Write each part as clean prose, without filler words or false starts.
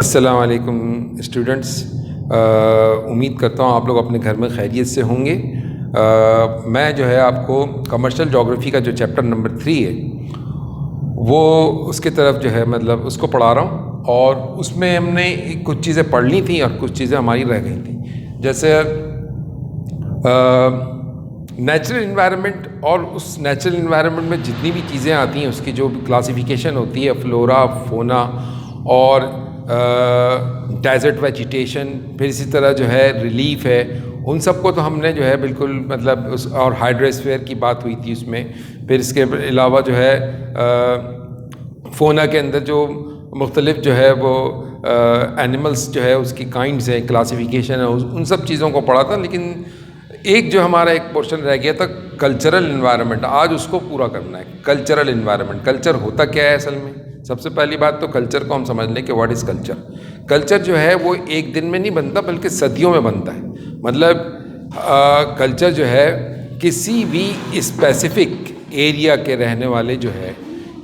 السلام علیکم اسٹوڈنٹس، امید کرتا ہوں آپ لوگ اپنے گھر میں خیریت سے ہوں گے۔ میں جو ہے آپ کو کمرشل جغرافی کا جو چیپٹر نمبر 3 ہے وہ اس کی طرف جو ہے مطلب اس کو پڑھا رہا ہوں، اور اس میں ہم نے کچھ چیزیں پڑھ لی تھیں اور کچھ چیزیں ہماری رہ گئی تھیں، جیسے نیچرل انوائرمنٹ، اور اس نیچرل انوائرمنٹ میں جتنی بھی چیزیں آتی ہیں اس کی جو کلاسیفیکیشن ہوتی ہے، فلورا، فونا، اور ڈیزرٹ ویجیٹیشن، پھر اسی طرح جو ہے ریلیف ہے، ان سب کو تو ہم نے جو ہے بالکل مطلب اور ہائیڈروسفیئر کی بات ہوئی تھی اس میں۔ پھر اس کے علاوہ جو ہے فونا کے اندر جو مختلف جو ہے وہ اینیملس جو ہے اس کی کائنڈز ہیں، کلاسیفیکیشن ہے، ان سب چیزوں کو پڑھا تھا۔ لیکن ایک جو ہمارا ایک پورشن رہ گیا تھا کلچرل انوائرمنٹ، آج اس کو پورا کرنا ہے۔ کلچرل انوائرمنٹ، کلچر ہوتا کیا ہے اصل میں؟ سب سے پہلی بات تو کلچر کو ہم سمجھ لیں کہ واٹ از کلچر۔ کلچر جو ہے وہ ایک دن میں نہیں بنتا بلکہ صدیوں میں بنتا ہے۔ مطلب کلچر جو ہے کسی بھی اسپیسیفک ایریا کے رہنے والے جو ہے،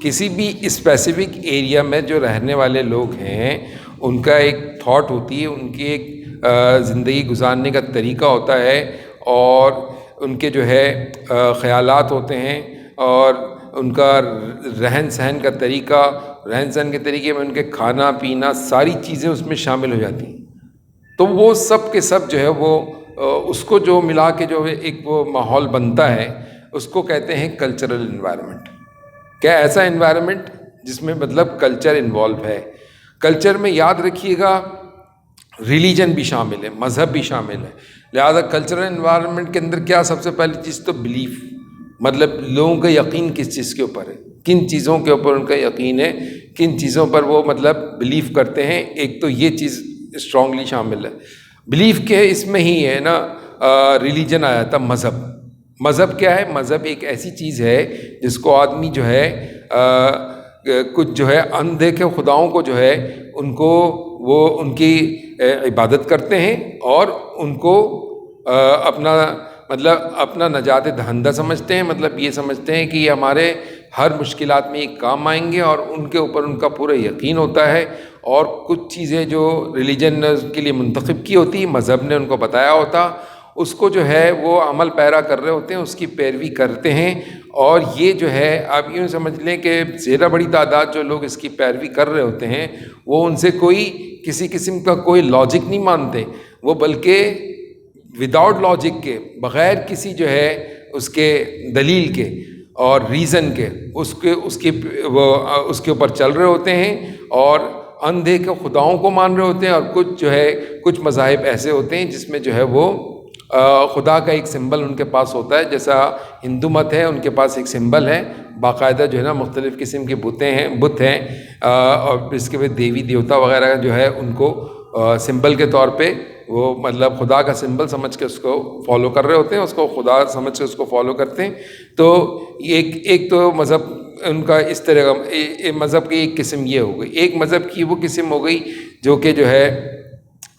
کسی بھی اسپیسیفک ایریا میں جو رہنے والے لوگ ہیں ان کا ایک تھاٹ ہوتی ہے، ان کی ایک زندگی گزارنے کا طریقہ ہوتا ہے، اور ان کے جو ہے خیالات ہوتے ہیں، اور ان کا رہن سہن کا طریقہ، رہن سہن کے طریقے میں ان کے کھانا پینا ساری چیزیں اس میں شامل ہو جاتی ہیں۔ تو وہ سب کے سب جو ہے وہ اس کو جو ملا کے جو ایک وہ ماحول بنتا ہے اس کو کہتے ہیں کلچرل انوائرمنٹ۔ کیا ایسا انوائرمنٹ جس میں مطلب کلچر انوالو ہے۔ کلچر میں یاد رکھیے گا ریلیجن بھی شامل ہے، مذہب بھی شامل ہے، لہذا کلچرل انوائرمنٹ کے اندر کیا سب سے پہلی چیز تو بلیف، مطلب لوگوں کا یقین کس چیز کے اوپر ہے، کن چیزوں کے اوپر ان کا یقین ہے، کن چیزوں پر وہ مطلب بلیف کرتے ہیں۔ ایک تو یہ چیز اسٹرانگلی شامل ہے بلیف کے، اس میں ہی ہے نا ریلیجن آیا تھا مذہب۔ مذہب کیا ہے؟ مذہب ایک ایسی چیز ہے جس کو آدمی جو ہے کچھ جو ہے اندیکھے خداؤں کو جو ہے ان کو وہ ان کی عبادت کرتے ہیں، اور ان کو اپنا مطلب اپنا نجات دہندہ سمجھتے ہیں۔ مطلب یہ سمجھتے ہیں کہ یہ ہمارے ہر مشکلات میں ایک کام آئیں گے، اور ان کے اوپر ان کا پورا یقین ہوتا ہے۔ اور کچھ چیزیں جو ریلیجن نے کے لیے منتخب کی ہوتی، مذہب نے ان کو بتایا ہوتا، اس کو جو ہے وہ عمل پیرا کر رہے ہوتے ہیں، اس کی پیروی کرتے ہیں۔ اور یہ جو ہے آپ یوں سمجھ لیں کہ زیادہ بڑی تعداد جو لوگ اس کی پیروی کر رہے ہوتے ہیں وہ ان سے کوئی کسی قسم کا کوئی لاجک نہیں مانتے، وہ بلکہ وداؤٹ لاجک کے، بغیر کسی جو ہے اس کے دلیل کے اور ریزن کے اس کے اوپر چل رہے ہوتے ہیں، اور اندھے کے خداؤں کو مان رہے ہوتے ہیں۔ اور کچھ جو ہے کچھ مذاہب ایسے ہوتے ہیں جس میں جو ہے وہ خدا کا ایک سمبل ان کے پاس ہوتا ہے، جیسا ہندو مت ہے، ان کے پاس ایک سمبل ہے باقاعدہ جو ہے نا، مختلف قسم کے بت ہیں، اور اس کے بعد دیوی دیوتا وغیرہ جو ہے ان کو سمبل کے طور پہ وہ مطلب خدا کا سمبل سمجھ کے اس کو فالو کر رہے ہوتے ہیں، اس کو خدا سمجھ کے اس کو فالو کرتے ہیں۔ تو ایک تو مذہب ان کا اس طرح کا مذہب کی ایک قسم یہ ہو گئی۔ ایک مذہب کی وہ قسم ہو گئی جو کہ جو ہے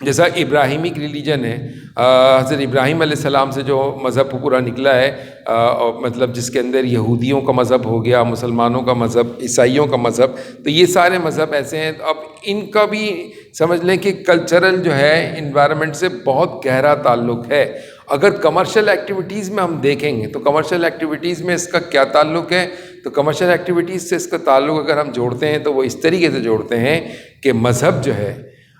جیسا ابراہیمک ریلیجن ہے، حضرت ابراہیم علیہ السلام سے جو مذہب پورا نکلا ہے، اور مطلب جس کے اندر یہودیوں کا مذہب ہو گیا، مسلمانوں کا مذہب، عیسائیوں کا مذہب، تو یہ سارے مذہب ایسے ہیں۔ اب ان کا بھی سمجھ لیں کہ کلچرل جو ہے انوائرمنٹ سے بہت گہرا تعلق ہے۔ اگر کمرشل ایکٹیویٹیز میں ہم دیکھیں گے تو کمرشل ایکٹیویٹیز میں اس کا کیا تعلق ہے؟ تو کمرشل ایکٹیویٹیز سے اس کا تعلق اگر ہم جوڑتے ہیں تو وہ اس طریقے سے جوڑتے ہیں کہ مذہب جو ہے،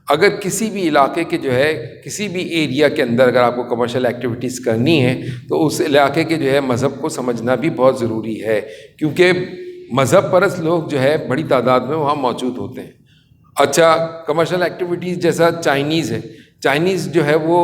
اگر کسی بھی علاقے کے جو ہے کسی بھی ایریا کے اندر اگر آپ کو کمرشل ایکٹیویٹیز کرنی ہے تو اس علاقے کے جو ہے مذہب کو سمجھنا بھی بہت ضروری ہے، کیونکہ مذہب پرست لوگ جو ہے بڑی تعداد میں وہاں موجود ہوتے ہیں۔ اچھا، کمرشل ایکٹیویٹیز جیسا چائنیز ہے، چائنیز جو ہے وہ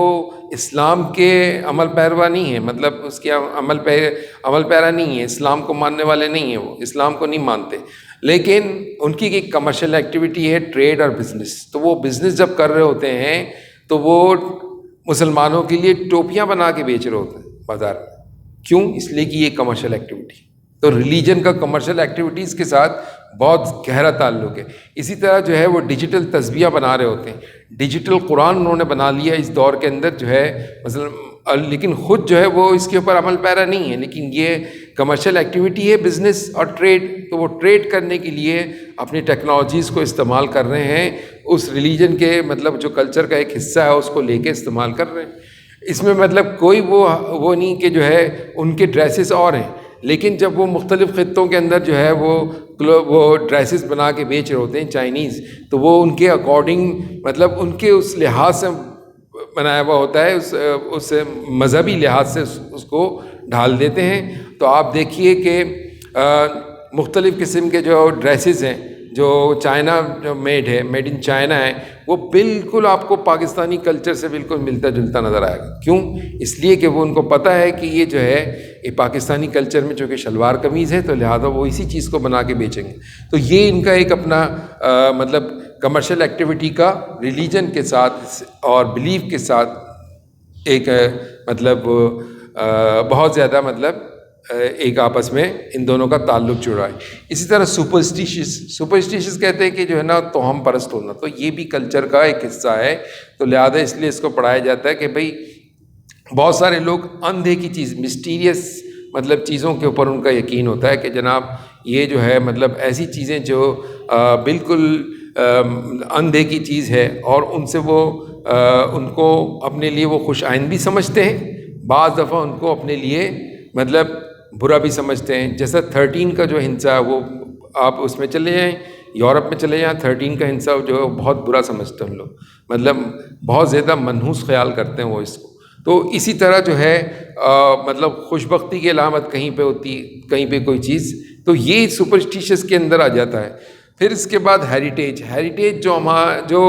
اسلام کے عمل پیروا نہیں ہے، مطلب اس کے عمل پیرا نہیں ہے، اسلام کو ماننے والے نہیں ہیں، وہ اسلام کو نہیں مانتے، لیکن ان کی ایک کمرشل ایکٹیویٹی ہے ٹریڈ اور بزنس۔ تو وہ بزنس جب کر رہے ہوتے ہیں تو وہ مسلمانوں کے لیے ٹوپیاں بنا کے بیچ رہے ہوتے ہیں بازار میں، کیوں؟ اس لیے کہ یہ کمرشل ایکٹیویٹی۔ تو ریلیجن کا کمرشل ایکٹیویٹیز کے ساتھ بہت گہرا تعلق ہے. اسی طرح جو ہے وہ ڈیجیٹل تسبیح بنا رہے ہوتے ہیں, ڈیجیٹل قرآن انہوں نے بنا لیا اس دور کے اندر جو ہے مثلا, لیکن خود جو ہے وہ اس کے اوپر عمل پیرا نہیں ہے, لیکن یہ کمرشل ایکٹیویٹی ہے, بزنس اور ٹریڈ. تو وہ ٹریڈ کرنے کے لیے اپنی ٹیکنالوجیز کو استعمال کر رہے ہیں, اس ریلیجن کے مطلب جو کلچر کا ایک حصہ ہے اس کو لے کے استعمال کر رہے ہیں. اس میں مطلب کوئی وہ نہیں کہ جو ہے ان کے ڈریسز اور ہیں, لیکن جب وہ مختلف خطوں کے اندر جو ہے وہ ڈریسز بنا کے بیچ رہے ہوتے ہیں چائنیز, تو وہ ان کے اکارڈنگ مطلب ان کے اس لحاظ سے بنایا ہوا ہوتا ہے, اس مذہبی لحاظ سے اس کو ڈھال دیتے ہیں. تو آپ دیکھیے کہ مختلف قسم کے جو ڈریسز ہیں جو چائنا جو میڈ ان چائنا ہے, وہ بالکل آپ کو پاکستانی کلچر سے بالکل ملتا جلتا نظر آئے گا. کیوں؟ اس لیے کہ وہ ان کو پتہ ہے کہ یہ جو ہے یہ پاکستانی کلچر میں چونکہ شلوار قمیض ہے تو لہٰذا وہ اسی چیز کو بنا کے بیچیں گے. تو یہ ان کا ایک اپنا مطلب کمرشل ایکٹیویٹی کا ریلیجن کے ساتھ اور بلیف کے ساتھ ایک مطلب بہت زیادہ مطلب ایک آپس میں ان دونوں کا تعلق جڑا ہے. اسی طرح سپرسٹیشس کہتے ہیں کہ جو ہے نا توہم پرست ہونا, تو یہ بھی کلچر کا ایک حصہ ہے. تو لہٰذا اس لیے اس کو پڑھایا جاتا ہے کہ بھئی بہت سارے لوگ اندھے کی چیز مسٹیریس مطلب چیزوں کے اوپر ان کا یقین ہوتا ہے کہ جناب یہ جو ہے مطلب ایسی چیزیں جو بالکل اندھے کی چیز ہے اور ان سے وہ ان کو اپنے لیے وہ خوش آئند بھی سمجھتے ہیں, بعض دفعہ ان کو اپنے لیے مطلب برا بھی سمجھتے ہیں. جیسا 13 کا جو ہنسا ہے وہ آپ اس میں چلے جائیں, یورپ میں چلے جائیں, 13 کا ہنسا جو ہے بہت برا سمجھتے ہیں ان لوگ, مطلب بہت زیادہ منحوس خیال کرتے ہیں وہ اس کو. تو اسی طرح جو ہے مطلب خوش بختی کی علامت کہیں پہ ہوتی کہیں پہ کوئی چیز, تو یہ سپرسٹیشس کے اندر آ جاتا ہے. پھر اس کے بعد ہیریٹیج جو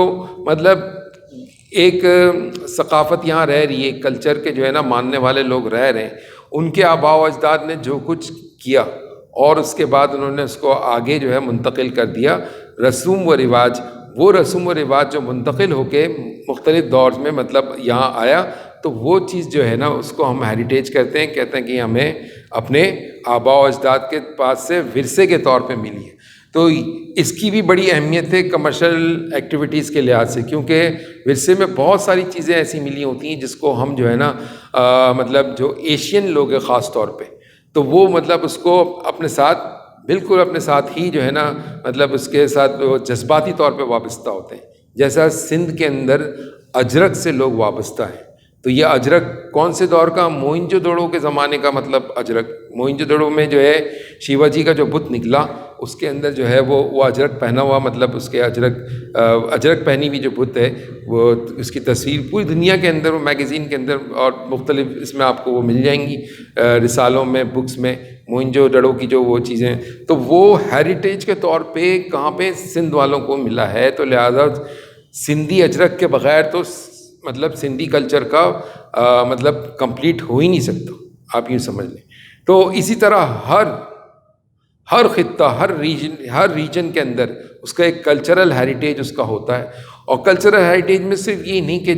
مطلب ایک ثقافت یہاں رہ رہی ہے, کلچر کے جو ہے نا ماننے والے لوگ رہ رہے ہیں, ان کے آباء و اجداد نے جو کچھ کیا اور اس کے بعد انہوں نے اس کو آگے جو ہے منتقل کر دیا. رسوم و رواج, وہ رسوم و رواج جو منتقل ہو کے مختلف دور میں مطلب یہاں آیا, تو وہ چیز جو ہے نا اس کو ہم ہیریٹیج کہتے ہیں کہ ہمیں اپنے آباء و اجداد کے پاس سے ورثے کے طور پہ ملی ہے. تو اس کی بھی بڑی اہمیت ہے کمرشل ایکٹیویٹیز کے لحاظ سے, کیونکہ ورثے میں بہت ساری چیزیں ایسی ملی ہوتی ہیں جس کو ہم جو ہے نا مطلب جو ایشین لوگ ہیں خاص طور پہ, تو وہ مطلب اس کو اپنے ساتھ بالکل اپنے ساتھ ہی جو ہے نا مطلب اس کے ساتھ جذباتی طور پہ وابستہ ہوتے ہیں. جیسا سندھ کے اندر اجرک سے لوگ وابستہ ہیں, تو یہ اجرک کون سے دور کا؟ موئنجو دڑو کے زمانے کا. مطلب اجرک موئنجو دڑو میں جو ہے شیوا جی کا جو بت نکلا اس کے اندر جو ہے وہ اجرک پہنا ہوا, مطلب اس کے اجرک پہنی ہوئی جو بت ہے وہ اس کی تصویر پوری دنیا کے اندر, وہ میگزین کے اندر اور مختلف اس میں آپ کو وہ مل جائیں گی رسالوں میں, بکس میں, موئنجو دڑو کی جو وہ چیزیں. تو وہ ہیریٹیج کے طور پہ کہاں پہ سندھ والوں کو ملا ہے, تو لہٰذا سندھی اجرک کے بغیر تو مطلب سندھی کلچر کا مطلب کمپلیٹ ہو ہی نہیں سکتا, آپ یوں سمجھ لیں. تو اسی طرح ہر خطہ ہر ریجن کے اندر اس کا ایک کلچرل ہیریٹیج اس کا ہوتا ہے. اور کلچرل ہیریٹیج میں صرف یہ نہیں کہ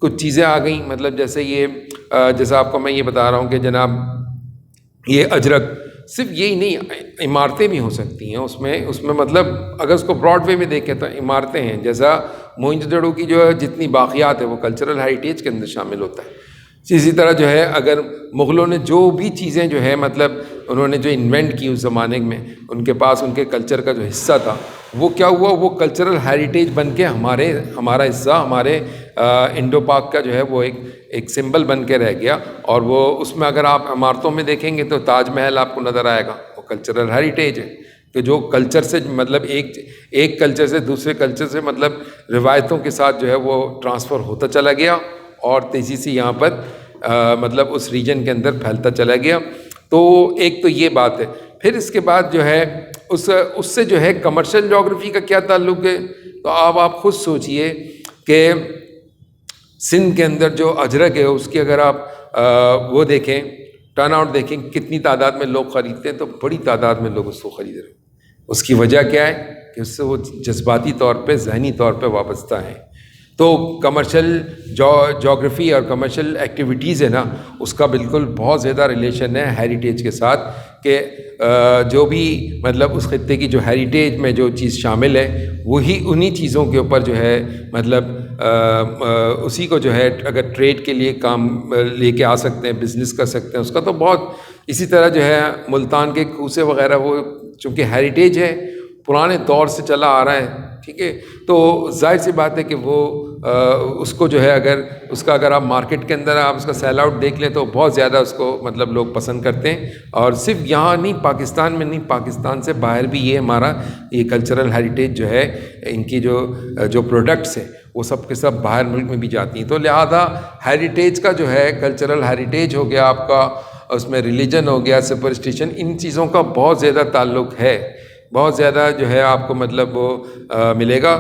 کچھ چیزیں آ گئیں, مطلب جیسا آپ کو میں یہ بتا رہا ہوں کہ جناب یہ اجرک صرف یہی نہیں, عمارتیں بھی ہو سکتی ہیں اس میں مطلب اگر اس کو براڈ وے میں دیکھیں تو عمارتیں ہیں. جیسا موئنجو دڑو کی جو جتنی باقیات ہے وہ کلچرل ہیریٹیج کے اندر شامل ہوتا ہے. اسی طرح جو ہے اگر مغلوں نے جو بھی چیزیں جو ہے مطلب انہوں نے جو انوینٹ کی اس زمانے میں, ان کے پاس ان کے کلچر کا جو حصہ تھا وہ کیا ہوا, وہ کلچرل ہیریٹیج بن کے ہمارا حصہ, ہمارے انڈو پاک کا جو ہے وہ ایک سمبل بن کے رہ گیا. اور وہ اس میں اگر آپ عمارتوں میں دیکھیں گے تو تاج محل آپ کو نظر آئے گا, وہ کلچرل ہیریٹیج ہے کہ جو کلچر سے مطلب ایک کلچر سے دوسرے کلچر سے مطلب روایتوں کے ساتھ جو ہے وہ ٹرانسفر ہوتا چلا گیا اور تیزی سے یہاں پر مطلب اس ریجن کے اندر پھیلتا چلا گیا. تو ایک تو یہ بات ہے. پھر اس کے بعد جو ہے اس سے جو ہے کمرشل جغرافی کا کیا تعلق ہے, تو آپ خود سوچئے کہ سندھ کے اندر جو اجرک ہے اس کی اگر آپ وہ دیکھیں ٹرن آؤٹ دیکھیں کتنی تعداد میں لوگ خریدتے ہیں, تو بڑی تعداد میں لوگ اس کو خرید رہے ہیں. اس کی وجہ کیا ہے کہ اس سے وہ جذباتی طور پہ ذہنی طور پہ وابستہ ہیں. تو کمرشل جغرافی اور کمرشل ایکٹیویٹیز ہے نا، اس کا بالکل بہت زیادہ ریلیشن ہے ہیریٹیج کے ساتھ، کہ جو بھی مطلب اس خطے کی جو ہیریٹیج میں جو چیز شامل ہے وہی انہی چیزوں کے اوپر جو ہے مطلب اسی کو جو ہے اگر ٹریڈ کے لیے کام لے کے آ سکتے ہیں، بزنس کر سکتے ہیں اس کا، تو بہت اسی طرح جو ہے ملتان کے کوسے وغیرہ وہ چونکہ ہیریٹیج ہے، پرانے دور سے چلا آ رہا ہے، ٹھیک ہے، تو ظاہر سی بات ہے کہ وہ اس کو جو ہے اگر آپ مارکیٹ کے اندر آپ اس کا سیل آؤٹ دیکھ لیں تو بہت زیادہ اس کو مطلب لوگ پسند کرتے ہیں، اور صرف یہاں نہیں، پاکستان میں نہیں، پاکستان سے باہر بھی یہ ہمارا یہ کلچرل ہیریٹیج جو ہے، ان کی جو پروڈکٹس ہیں وہ سب کے سب باہر ملک میں بھی جاتی ہیں، تو لہذا ہیریٹیج کا جو ہے کلچرل ہیریٹیج ہو گیا آپ کا، اس میں ریلیجن ہو گیا، سپرسٹیشن، ان چیزوں کا بہت زیادہ تعلق ہے، بہت زیادہ جو ہے آپ کو مطلب وہ ملے گا۔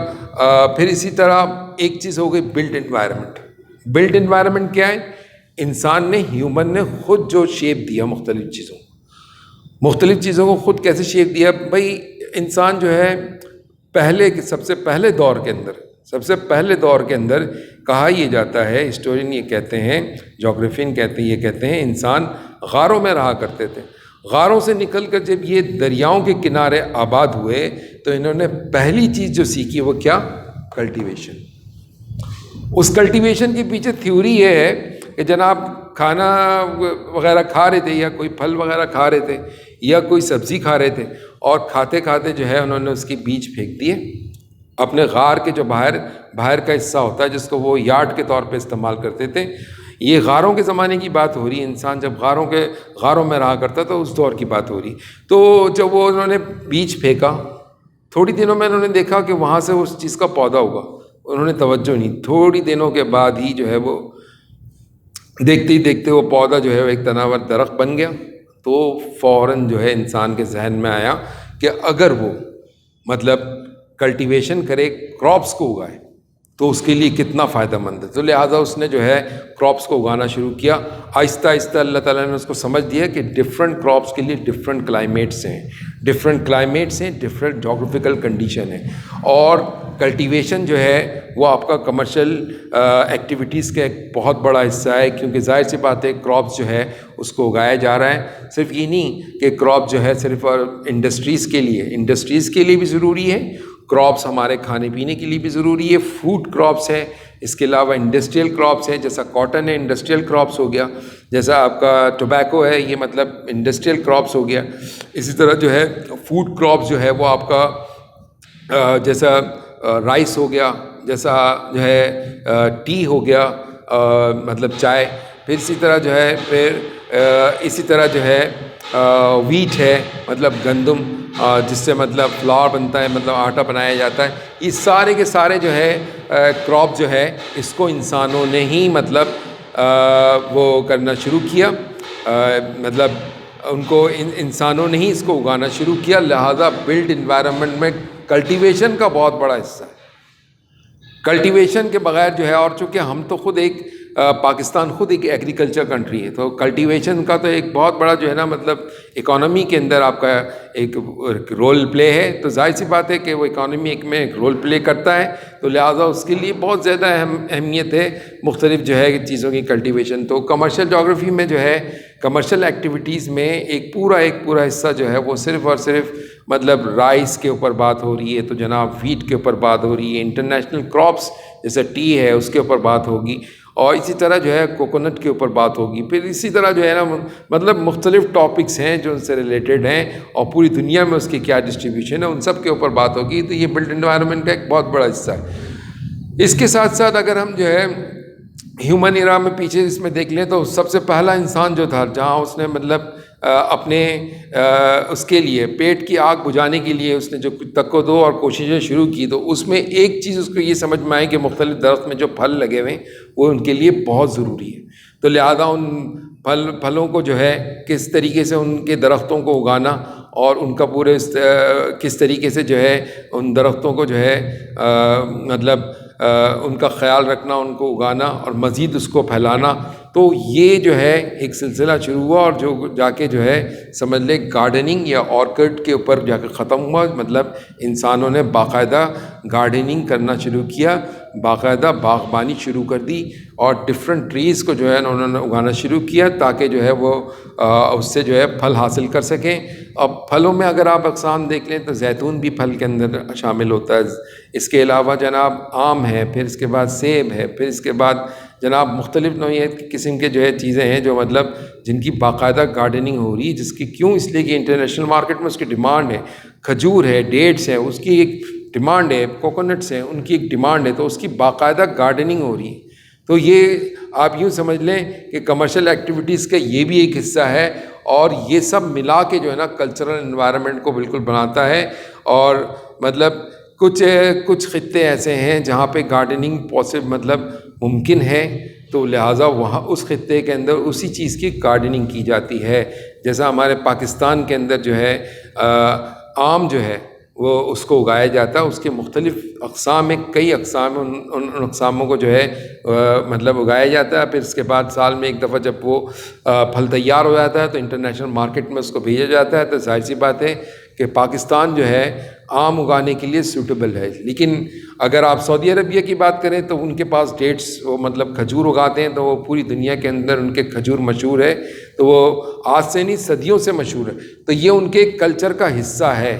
پھر اسی طرح ایک چیز ہو گئی بلٹ انوائرمنٹ۔ بلٹ انوائرمنٹ کیا ہے؟ انسان نے، ہیومن نے خود جو شیپ دیا مختلف چیزوں کو خود کیسے شیپ دیا؟ بھائی انسان جو ہے سب سے پہلے دور کے اندر کہا یہ جاتا ہے، ہسٹورین یہ کہتے ہیں، جغرافین یہ کہتے ہیں انسان غاروں میں رہا کرتے تھے۔ غاروں سے نکل کر جب یہ دریاؤں کے کنارے آباد ہوئے تو انہوں نے پہلی چیز جو سیکھی وہ کیا؟ کلٹیویشن۔ اس کلٹیویشن کے پیچھے تھیوری یہ ہے کہ جناب کھانا وغیرہ کھا رہے تھے، یا کوئی پھل وغیرہ کھا رہے تھے، یا کوئی سبزی کھا رہے تھے، اور کھاتے کھاتے جو ہے انہوں نے اس کے بیج پھینک دیے اپنے غار کے جو باہر کا حصہ ہوتا ہے، جس کو وہ یارڈ کے طور پہ استعمال کرتے تھے۔ یہ غاروں کے زمانے کی بات ہو رہی ہے، انسان جب غاروں میں رہا کرتا تو اس دور کی بات ہو رہی۔ تو جب وہ انہوں نے بیج پھینکا، تھوڑی دنوں میں انہوں نے دیکھا کہ وہاں سے اس چیز کا پودا ہوگا، انہوں نے توجہ نہیں، تھوڑی دنوں کے بعد ہی جو ہے وہ دیکھتے ہی دیکھتے وہ پودا جو ہے وہ ایک تناور درخت بن گیا۔ تو فوراً جو ہے انسان کے ذہن میں آیا کہ اگر وہ مطلب کلٹیویشن کرے، کراپس کو اگائے، تو اس کے لیے کتنا فائدہ مند ہے۔ تو لہٰذا اس نے جو ہے کراپس کو اگانا شروع کیا۔ آہستہ آہستہ اللہ تعالیٰ نے اس کو سمجھ دیا کہ ڈفرینٹ کراپس کے لیے ڈفرینٹ کلائمیٹس ہیں، ڈفرینٹ جغرافیکل کنڈیشن ہیں، اور کلٹیویشن جو ہے وہ آپ کا کمرشل ایکٹیویٹیز کا ایک بہت بڑا حصہ ہے، کیونکہ ظاہر سی بات ہے کراپس جو ہے اس کو اگایا جا رہا ہے۔ صرف یہ نہیں کہ کراپ جو ہے صرف انڈسٹریز کے لیے بھی ضروری ہے، کراپس ہمارے کھانے پینے کے لیے بھی ضروری ہے، فوڈ کراپس ہے، اس کے علاوہ انڈسٹریل کراپس ہے، جیسا کاٹن ہے انڈسٹریل کراپس ہو گیا، جیسا آپ کا ٹوبیکو ہے یہ مطلب انڈسٹریل کراپس ہو گیا۔ اسی طرح جو ہے فوڈ کراپس جو ہے وہ آپ کا جیسا رائس ہو گیا، جیسا جو ہے ٹی ہو گیا، مطلب چائے، پھر اسی طرح جو ہے ویٹ ہے، مطلب گندم، جس سے مطلب فلاور بنتا ہے، مطلب آٹا بنایا جاتا ہے۔ یہ سارے کے سارے جو ہے کراپ جو ہے اس کو انسانوں نے ہی مطلب وہ کرنا شروع کیا، مطلب ان کو انسانوں نے ہی اس کو اگانا شروع کیا، لہذا بلٹ انوائرمنٹ میں کلٹیویشن کا بہت بڑا حصہ ہے۔ کلٹیویشن کے بغیر جو ہے، اور چونکہ ہم تو خود پاکستان خود ایک ایگریکلچر کنٹری ہے، تو کلٹیویشن کا تو ایک بہت بڑا جو ہے نا مطلب اکانومی کے اندر آپ کا ایک رول پلے ہے، تو ظاہر سی بات ہے کہ وہ اکانومی میں ایک رول پلے کرتا ہے، تو لہٰذا اس کے لیے بہت زیادہ اہمیت ہے مختلف جو ہے چیزوں کی کلٹیویشن۔ تو کمرشل جغرافی میں جو ہے کمرشل ایکٹیویٹیز میں ایک پورا حصہ جو ہے وہ صرف اور صرف مطلب رائس کے اوپر بات ہو رہی ہے، تو جناب ویٹ کے اوپر بات ہو رہی ہے، انٹرنیشنل کراپس جیسے ٹی ہے اس کے اوپر بات ہوگی، اور اسی طرح جو ہے کوکونٹ کے اوپر بات ہوگی، پھر اسی طرح جو ہے نا مطلب مختلف ٹاپکس ہیں جو ان سے ریلیٹڈ ہیں، اور پوری دنیا میں اس کی کیا ڈسٹریبیوشن ہے ان سب کے اوپر بات ہوگی۔ تو یہ بلٹ انوائرمنٹ کا ایک بہت بڑا حصہ ہے۔ اس کے ساتھ ساتھ اگر ہم جو ہے ہیومن ایرا میں پیچھے اس میں دیکھ لیں، تو سب سے پہلا انسان جو تھا جہاں اس نے مطلب اپنے اس کے لیے پیٹ کی آگ بجھانے کے لیے اس نے جو تکو اور کوششیں شروع کی، تو اس میں ایک چیز اس کو یہ سمجھ میں آئی کہ مختلف درخت میں جو پھل لگے ہوئے ہیں وہ ان کے لیے بہت ضروری ہے، تو لہذا ان پھلوں کو جو ہے کس طریقے سے ان کے درختوں کو اگانا، اور ان کا پورے کس طریقے سے جو ہے ان درختوں کو جو ہے مطلب ان کا خیال رکھنا، ان کو اگانا اور مزید اس کو پھیلانا، تو یہ جو ہے ایک سلسلہ شروع ہوا، اور جو جا کے جو ہے سمجھ لے گارڈننگ یا آرکڈ کے اوپر جا کے ختم ہوا، مطلب انسانوں نے باقاعدہ گارڈننگ کرنا شروع کیا، باقاعدہ باغبانی شروع کر دی اور ڈفرینٹ ٹریز کو جو ہے انہوں نے اگانا شروع کیا تاکہ جو ہے وہ اس سے جو ہے پھل حاصل کر سکیں. اب پھلوں میں اگر آپ اقسام دیکھ لیں تو زیتون بھی پھل کے اندر شامل ہوتا ہے. اس کے علاوہ جناب آم ہے, پھر اس کے بعد سیب ہے, پھر اس کے بعد جناب مختلف نوعیت کی قسم کے جو ہے چیزیں ہیں جو مطلب جن کی باقاعدہ گارڈننگ ہو رہی ہے, جس کی کیوں اس لیے کہ انٹرنیشنل مارکیٹ میں اس کی ڈیمانڈ ہے. کھجور ہے, ڈیٹس ہے, اس کی ایک ڈیمانڈ ہے, کوکونٹس ہیں ان کی ایک ڈیمانڈ ہے, تو اس کی باقاعدہ گارڈننگ ہو رہی ہے. تو یہ آپ یوں سمجھ لیں کہ کمرشل ایکٹیویٹیز کا یہ بھی ایک حصہ ہے, اور یہ سب ملا کے جو ہے نا کلچرل انوائرمنٹ کو بالکل بناتا ہے. اور مطلب کچھ خطے ایسے ہیں جہاں پہ گارڈننگ مطلب ممکن ہے, تو لہٰذا وہاں اس خطے کے اندر اسی چیز کی گارڈننگ کی جاتی ہے. جیسا ہمارے پاکستان کے اندر جو ہے آم جو ہے وہ اس کو اگایا جاتا ہے, اس کے مختلف اقسام ہیں, کئی اقسام ہیں, ان اقساموں کو جو ہے مطلب اگایا جاتا ہے. پھر اس کے بعد سال میں ایک دفعہ جب وہ پھل تیار ہو جاتا ہے تو انٹرنیشنل مارکیٹ میں اس کو بھیجا جاتا ہے. تو ظاہر سی بات ہے کہ پاکستان جو ہے آم اگانے کے لیے سوٹیبل ہے. لیکن اگر آپ سعودی عربیہ کی بات کریں تو ان کے پاس ڈیٹس, وہ مطلب کھجور اگاتے ہیں, تو وہ پوری دنیا کے اندر ان کے کھجور مشہور ہے. تو وہ آج سے نہیں صدیوں سے مشہور ہے. تو یہ ان کے کلچر کا حصہ ہے,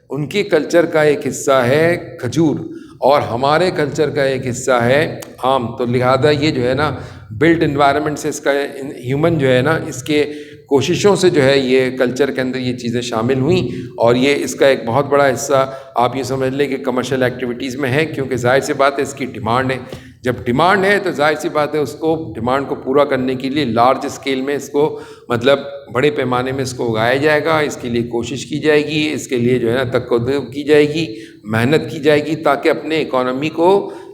ان کی کلچر کا ایک حصہ ہے کھجور, اور ہمارے کلچر کا ایک حصہ ہے آم. تو لہذا یہ جو ہے نا بلٹ انوائرمنٹ سے اس کا ہیومن جو ہے نا اس کے کوششوں سے جو ہے یہ کلچر کے اندر یہ چیزیں شامل ہوئیں, اور یہ اس کا ایک بہت بڑا حصہ آپ یہ سمجھ لیں کہ کمرشل ایکٹیویٹیز میں ہے. کیونکہ ظاہر سی بات ہے اس کی ڈیمانڈ ہے. جب ڈیمانڈ ہے تو ظاہر سی بات ہے اس کو ڈیمانڈ کو پورا کرنے کے لیے لارج اسکیل میں اس کو مطلب بڑے پیمانے میں اس کو اگایا جائے گا. اس کے لیے کوشش کی جائے گی, اس کے لیے جو ہے نا تقدم کی جائے گی, محنت کی جائے گی تاکہ اپنے اکانومی کو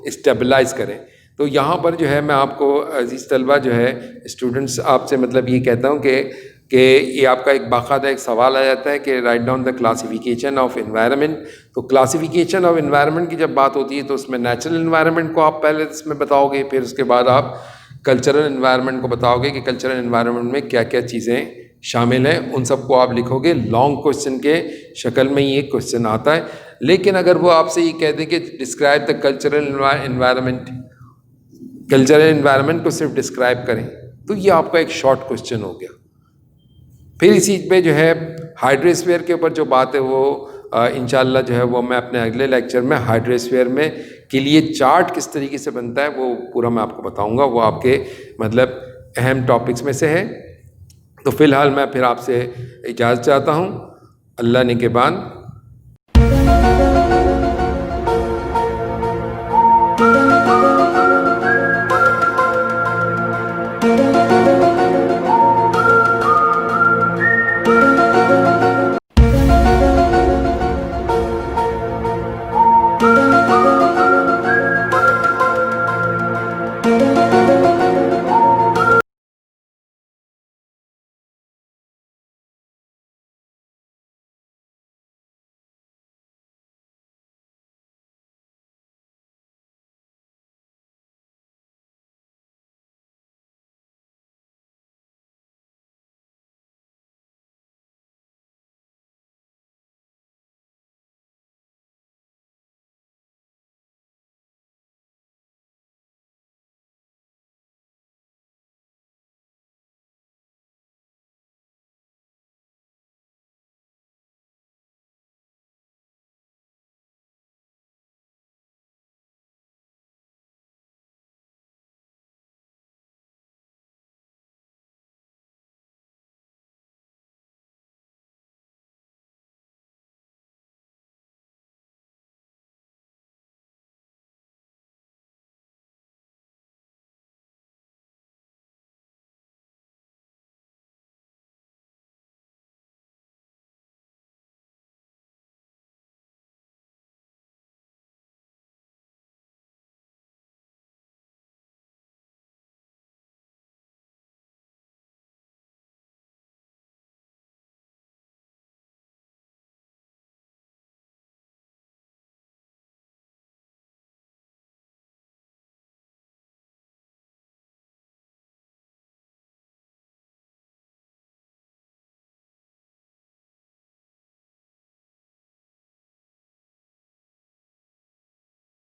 اسٹیبلائز کریں. تو یہاں پر جو ہے میں آپ کو عزیز طلبہ جو ہے اسٹوڈنٹس آپ سے مطلب یہ کہتا ہوں کہ یہ آپ کا ایک باقاعدہ ایک سوال آ جاتا ہے کہ write down the classification of environment. تو کلاسیفیکیشن آف انوائرمنٹ کی جب بات ہوتی ہے تو اس میں نیچرل انوائرمنٹ کو آپ پہلے اس میں بتاؤ گے, پھر اس کے بعد آپ کلچرل انوائرمنٹ کو بتاؤ گے کہ کلچرل انوائرمنٹ میں کیا کیا چیزیں شامل ہیں. ان سب کو آپ لکھو گے, لانگ کوشچن کے شکل میں یہ کوشچن آتا ہے. لیکن اگر وہ آپ سے یہ کہہ دیں کہ describe the cultural environment, cultural environment کو صرف ڈسکرائب کریں, تو یہ آپ کا ایک شارٹ کوشچن ہو گیا. پھر اسی پہ جو ہے ہائیڈروسفیئر کے اوپر جو بات ہے وہ انشاءاللہ جو ہے وہ میں اپنے اگلے لیکچر میں ہائیڈروسفیئر میں کے لیے چارٹ کس طریقے سے بنتا ہے وہ پورا میں آپ کو بتاؤں گا. وہ آپ کے مطلب اہم ٹاپکس میں سے ہے. تو فی الحال میں پھر آپ سے اجازت چاہتا ہوں. اللہ نگہبان.